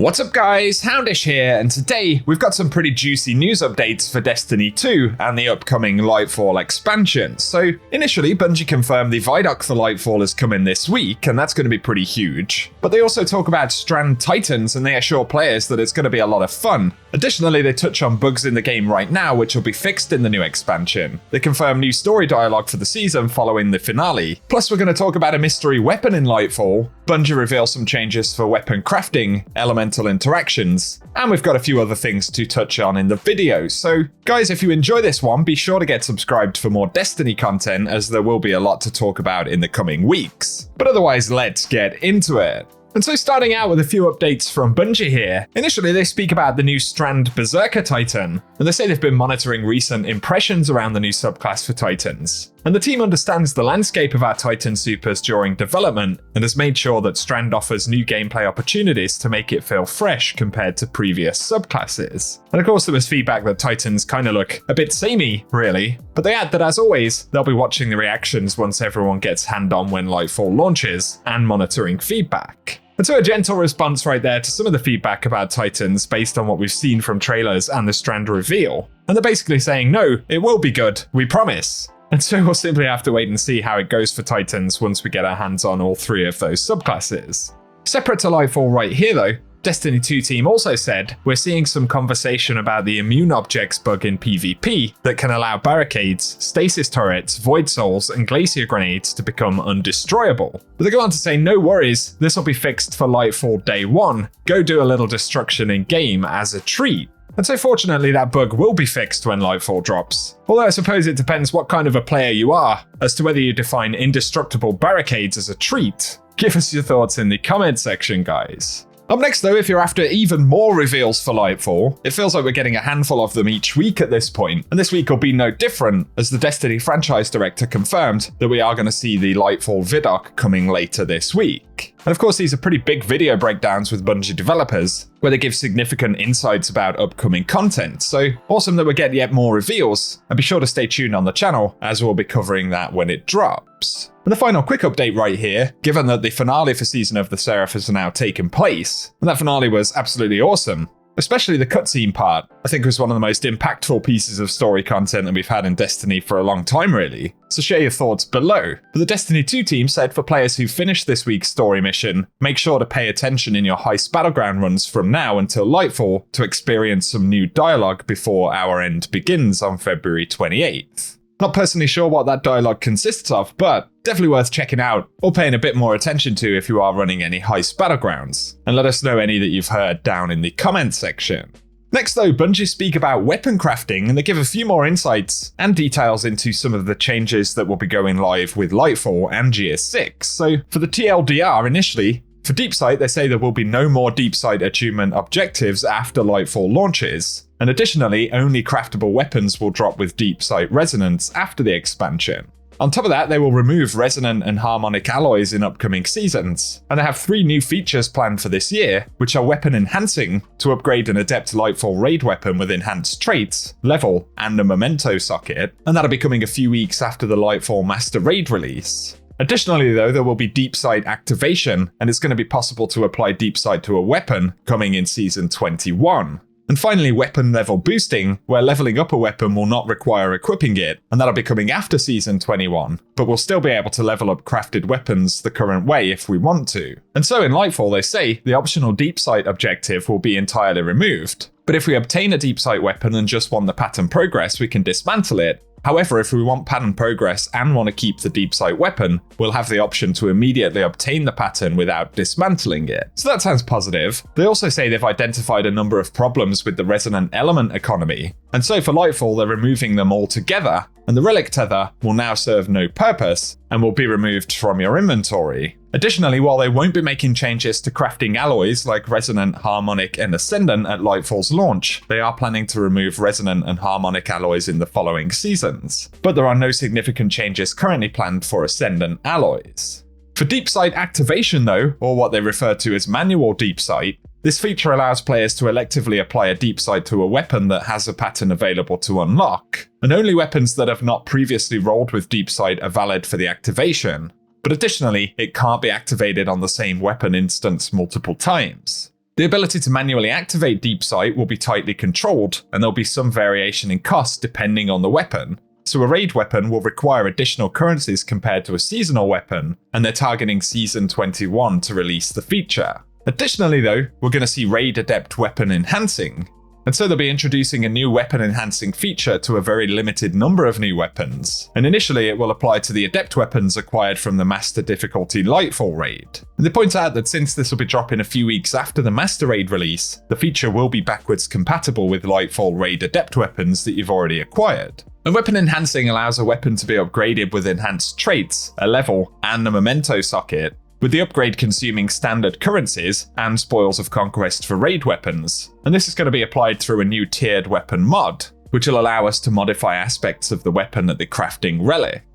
What's up guys, Houndish here, and today we've got some pretty juicy news updates for Destiny 2 and the upcoming Lightfall expansion. So initially Bungie confirmed the Vidoc for Lightfall is coming this week, and that's going to be pretty huge. But they also talk about Strand Titans, and they assure players that it's going to be a lot of fun. Additionally, they touch on bugs in the game right now which will be fixed in the new expansion. They confirm new story dialogue for the season following the finale. Plus we're going to talk about a mystery weapon in Lightfall. Bungie reveals some changes for weapon crafting, elemental interactions, and we've got a few other things to touch on in the video. So guys, if you enjoy this one, be sure to get subscribed for more Destiny content, as there will be a lot to talk about in the coming weeks. But otherwise, let's get into it. And so starting out with a few updates from Bungie here. Initially, they speak about the new Strand Berserker Titan, and they say they've been monitoring recent impressions around the new subclass for Titans. And the team understands the landscape of our Titan supers during development, and has made sure that Strand offers new gameplay opportunities to make it feel fresh compared to previous subclasses. And of course there was feedback that Titans kind of look a bit samey, really. But they add that as always, they'll be watching the reactions once everyone gets hand-on when Lightfall launches, and monitoring feedback. And so a gentle response right there to some of the feedback about Titans based on what we've seen from trailers and the Strand reveal. And they're basically saying, no, it will be good, we promise. And so we'll simply have to wait and see how it goes for Titans once we get our hands on all three of those subclasses. Separate to Lightfall right here though, Destiny 2 team also said, we're seeing some conversation about the immune objects bug in PvP that can allow barricades, stasis turrets, void souls, and glacier grenades to become undestroyable. But they go on to say, no worries, this will be fixed for Lightfall day one. Go do a little destruction in game as a treat. And so fortunately that bug will be fixed when Lightfall drops. Although I suppose it depends what kind of a player you are, as to whether you define indestructible barricades as a treat. Give us your thoughts in the comment section, guys. Up next though, if you're after even more reveals for Lightfall, it feels like we're getting a handful of them each week at this point, and this week will be no different, as the Destiny franchise director confirmed that we are going to see the Lightfall Vidoc coming later this week. And of course these are pretty big video breakdowns with Bungie developers, where they give significant insights about upcoming content, so awesome that we get yet more reveals, and be sure to stay tuned on the channel as we'll be covering that when it drops. And the final quick update right here, given that the finale for Season of the Seraph has now taken place, and that finale was absolutely awesome. Especially the cutscene part, I think was one of the most impactful pieces of story content that we've had in Destiny for a long time really. So share your thoughts below. But the Destiny 2 team said for players who finish this week's story mission, make sure to pay attention in your heist battleground runs from now until Lightfall to experience some new dialogue before our end begins on February 28th. Not personally sure what that dialogue consists of, but definitely worth checking out or paying a bit more attention to if you are running any heist battlegrounds. And let us know any that you've heard down in the comment section. Next though, Bungie speak about weapon crafting, and they give a few more insights and details into some of the changes that will be going live with Lightfall and GS6. So for the TLDR initially, for Deep Sight they say there will be no more Deep Sight achievement objectives after Lightfall launches. And additionally, only craftable weapons will drop with Deep Sight Resonance after the expansion. On top of that, they will remove resonant and harmonic alloys in upcoming seasons, and they have 3 new features planned for this year, which are weapon enhancing to upgrade an Adept Lightfall raid weapon with enhanced traits, level, and a memento socket, and that'll be coming a few weeks after the Lightfall Master Raid release. Additionally though, there will be Deep Sight activation, and it's going to be possible to apply Deep Sight to a weapon coming in Season 21. And finally, weapon level boosting, where leveling up a weapon will not require equipping it, and that'll be coming after Season 21, but we'll still be able to level up crafted weapons the current way if we want to. And so in Lightfall they say the optional Deep Sight objective will be entirely removed, but if we obtain a Deep Sight weapon and just want the pattern progress, we can dismantle it. However, if we want pattern progress and want to keep the Deep Sight weapon, we'll have the option to immediately obtain the pattern without dismantling it. So that sounds positive. They also say they've identified a number of problems with the resonant element economy, and so for Lightfall they're removing them altogether, and the Relic tether will now serve no purpose and will be removed from your inventory. Additionally, while they won't be making changes to crafting alloys like Resonant, Harmonic, and Ascendant at Lightfall's launch, they are planning to remove Resonant and Harmonic alloys in the following seasons. But there are no significant changes currently planned for Ascendant alloys. For Deep Sight activation though, or what they refer to as manual Deep Sight, this feature allows players to electively apply a Deep Sight to a weapon that has a pattern available to unlock, and only weapons that have not previously rolled with Deep Sight are valid for the activation. But additionally, it can't be activated on the same weapon instance multiple times. The ability to manually activate Deep Sight will be tightly controlled, and there'll be some variation in cost depending on the weapon. So a raid weapon will require additional currencies compared to a seasonal weapon, and they're targeting Season 21 to release the feature. Additionally though, we're going to see raid adept weapon enhancing, and so they'll be introducing a new weapon enhancing feature to a very limited number of new weapons, and initially it will apply to the adept weapons acquired from the master difficulty Lightfall raid. And they point out that since this will be dropping a few weeks after the master raid release, the feature will be backwards compatible with Lightfall raid adept weapons that you've already acquired. And weapon enhancing allows a weapon to be upgraded with enhanced traits, a level, and a memento socket, with the upgrade consuming standard currencies and spoils of conquest for raid weapons. And this is going to be applied through a new tiered weapon mod, which will allow us to modify aspects of the weapon at the crafting Relic.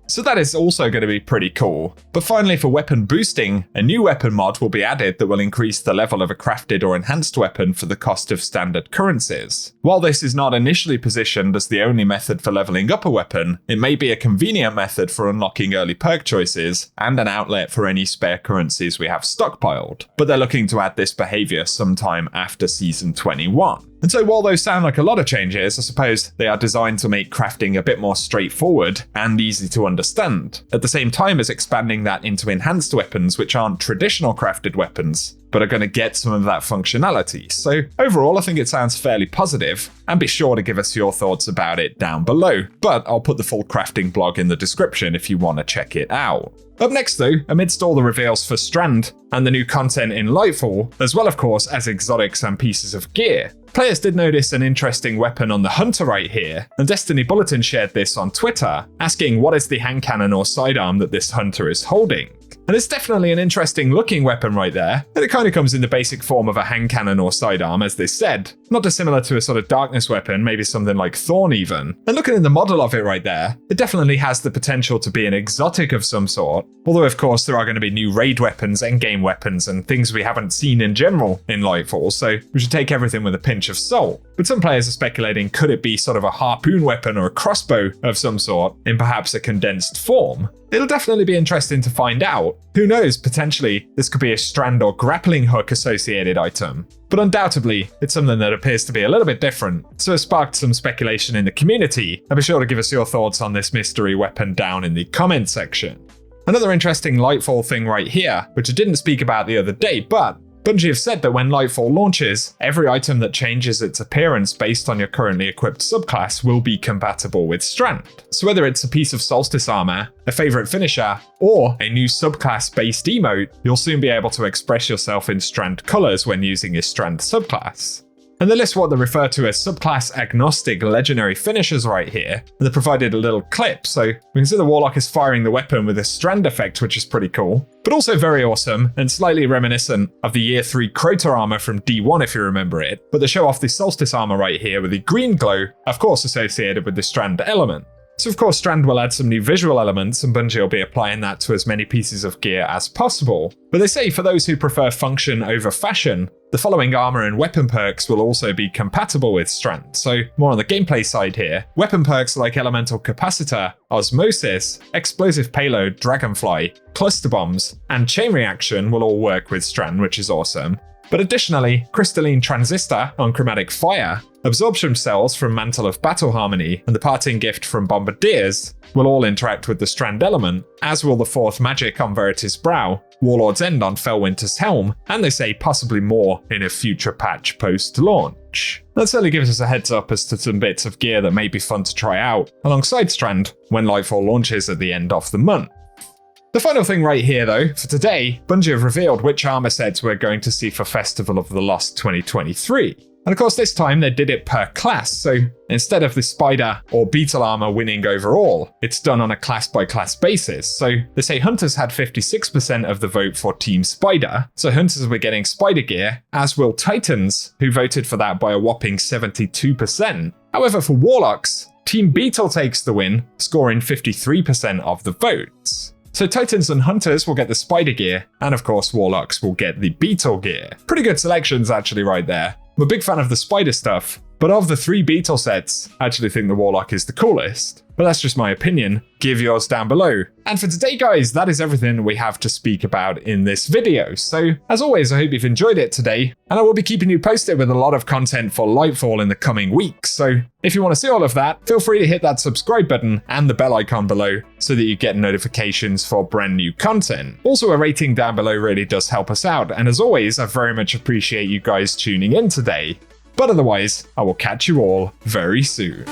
So that is also going to be pretty cool. But finally, for weapon boosting, a new weapon mod will be added that will increase the level of a crafted or enhanced weapon for the cost of standard currencies. While this is not initially positioned as the only method for leveling up a weapon, it may be a convenient method for unlocking early perk choices and an outlet for any spare currencies we have stockpiled. But they're looking to add this behavior sometime after Season 21. And so while those sound like a lot of changes, I suppose they are designed to make crafting a bit more straightforward and easy to understand, at the same time as expanding that into enhanced weapons which aren't traditional crafted weapons, but are going to get some of that functionality. So overall, I think it sounds fairly positive, and be sure to give us your thoughts about it down below. But I'll put the full crafting blog in the description if you want to check it out. Up next though, amidst all the reveals for Strand and the new content in Lightfall, as well of course as exotics and pieces of gear, players did notice an interesting weapon on the Hunter right here, and Destiny Bulletin shared this on Twitter, asking what is the hand cannon or sidearm that this Hunter is holding. And it's definitely an interesting looking weapon right there, and it kind of comes in the basic form of a hand cannon or sidearm as they said, not dissimilar to a sort of darkness weapon, maybe something like Thorn even. And looking at the model of it right there, it definitely has the potential to be an exotic of some sort, although of course there are going to be new raid weapons, endgame weapons, and things we haven't seen in general in Lightfall, so we should take everything with a pinch of salt. But some players are speculating, could it be sort of a harpoon weapon or a crossbow of some sort in perhaps a condensed form? It'll definitely be interesting to find out. Who knows, potentially this could be a strand or grappling hook associated item. But undoubtedly, it's something that appears to be a little bit different, so it sparked some speculation in the community, and be sure to give us your thoughts on this mystery weapon down in the comment section. Another interesting Lightfall thing right here, which I didn't speak about the other day, but Bungie have said that when Lightfall launches, every item that changes its appearance based on your currently equipped subclass will be compatible with Strand. So whether it's a piece of Solstice armor, a favorite finisher, or a new subclass-based emote, you'll soon be able to express yourself in Strand colors when using your Strand subclass. And they list what they refer to as subclass agnostic legendary finishers right here, and they provided a little clip, so we can see the Warlock is firing the weapon with a Strand effect, which is pretty cool, but also very awesome and slightly reminiscent of the Year 3 Crota armor from D1 if you remember it, but they show off the Solstice armor right here with the green glow, of course associated with the Strand element. So of course Strand will add some new visual elements, and Bungie will be applying that to as many pieces of gear as possible. But they say for those who prefer function over fashion, the following armor and weapon perks will also be compatible with Strand. So more on the gameplay side here, weapon perks like Elemental Capacitor, Osmosis, Explosive Payload, Dragonfly, Cluster Bombs, and Chain Reaction will all work with Strand, which is awesome. But additionally, Crystalline Transistor on Chromatic Fire, Absorption Cells from Mantle of Battle Harmony, and the Parting Gift from Bombardiers will all interact with the Strand element, as will the 4th Magic on Verity's Brow, Warlord's End on Felwinter's Helm, and they say possibly more in a future patch post-launch. That certainly gives us a heads up as to some bits of gear that may be fun to try out alongside Strand when Lightfall launches at the end of the month. The final thing right here though, for today, Bungie have revealed which armor sets we're going to see for Festival of the Lost 2023. And of course this time they did it per class, so instead of the Spider or Beetle armor winning overall, it's done on a class by class basis. So they say Hunters had 56% of the vote for Team Spider, so Hunters were getting Spider gear, as will Titans, who voted for that by a whopping 72%. However, for Warlocks, Team Beetle takes the win, scoring 53% of the votes. So Titans and Hunters will get the Spider gear, and of course Warlocks will get the Beetle gear. Pretty good selections actually right there. I'm a big fan of the Spider stuff, But of the 3 beetle sets, I actually think the Warlock is the coolest. But that's just my opinion. Give yours down below. And for today, guys, that is everything we have to speak about in this video. So, as always, I hope you've enjoyed it today, and I will be keeping you posted with a lot of content for Lightfall in the coming weeks. So, if you want to see all of that, feel free to hit that subscribe button and the bell icon below so that you get notifications for brand new content. Also, a rating down below really does help us out, and as always, I very much appreciate you guys tuning in today. But otherwise, I will catch you all very soon.